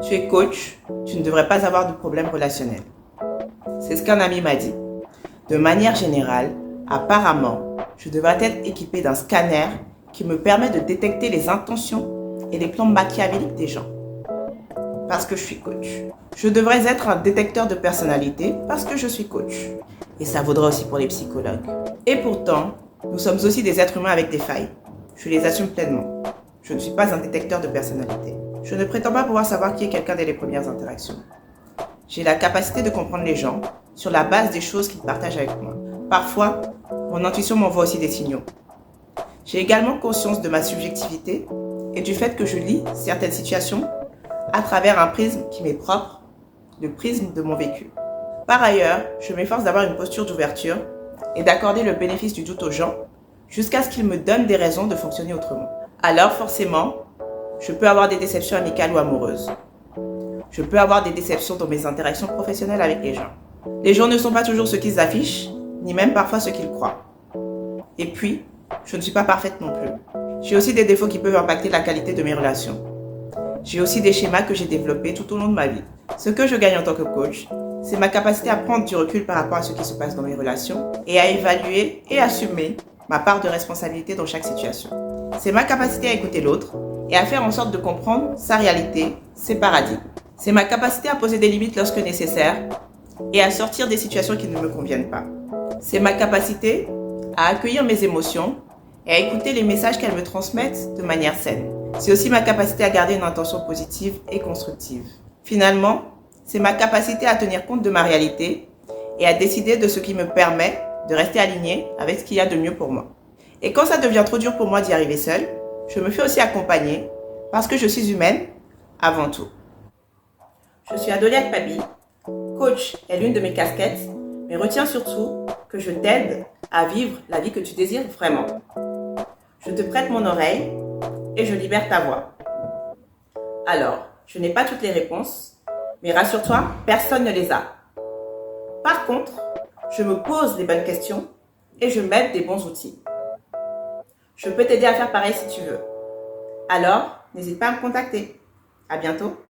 Tu es coach, tu ne devrais pas avoir de problème relationnel. C'est ce qu'un ami m'a dit. De manière générale, apparemment, je devrais être équipé d'un scanner qui me permet de détecter les intentions et les plans machiavéliques des gens. Parce que je suis coach. Je devrais être un détecteur de personnalité parce que je suis coach. Et ça vaudra aussi pour les psychologues. Et pourtant, nous sommes aussi des êtres humains avec des failles. Je les assume pleinement. Je ne suis pas un détecteur de personnalité. Je ne prétends pas pouvoir savoir qui est quelqu'un dès les premières interactions. J'ai la capacité de comprendre les gens sur la base des choses qu'ils partagent avec moi. Parfois, mon intuition m'envoie aussi des signaux. J'ai également conscience de ma subjectivité et du fait que je lis certaines situations à travers un prisme qui m'est propre, le prisme de mon vécu. Par ailleurs, je m'efforce d'avoir une posture d'ouverture et d'accorder le bénéfice du doute aux gens jusqu'à ce qu'ils me donnent des raisons de fonctionner autrement. Alors forcément, je peux avoir des déceptions amicales ou amoureuses. Je peux avoir des déceptions dans mes interactions professionnelles avec les gens. Les gens ne sont pas toujours ce qu'ils affichent, ni même parfois ce qu'ils croient. Et puis, je ne suis pas parfaite non plus. J'ai aussi des défauts qui peuvent impacter la qualité de mes relations. J'ai aussi des schémas que j'ai développés tout au long de ma vie. Ce que je gagne en tant que coach, c'est ma capacité à prendre du recul par rapport à ce qui se passe dans mes relations et à évaluer et assumer ma part de responsabilité dans chaque situation. C'est ma capacité à écouter l'autre et à faire en sorte de comprendre sa réalité, ses paradigmes. C'est ma capacité à poser des limites lorsque nécessaire et à sortir des situations qui ne me conviennent pas. C'est ma capacité à accueillir mes émotions et à écouter les messages qu'elles me transmettent de manière saine. C'est aussi ma capacité à garder une intention positive et constructive. Finalement, c'est ma capacité à tenir compte de ma réalité et à décider de ce qui me permet de rester aligné avec ce qu'il y a de mieux pour moi. Et quand ça devient trop dur pour moi d'y arriver seule, je me fais aussi accompagner parce que je suis humaine avant tout. Je suis Adoliette Pabi. Coach est l'une de mes casquettes, mais retiens surtout que je t'aide à vivre la vie que tu désires vraiment. Je te prête mon oreille et je libère ta voix. Alors, je n'ai pas toutes les réponses, mais rassure-toi, personne ne les a. Par contre, je me pose les bonnes questions et je m'aide des bons outils. Je peux t'aider à faire pareil si tu veux. Alors, n'hésite pas à me contacter. À bientôt.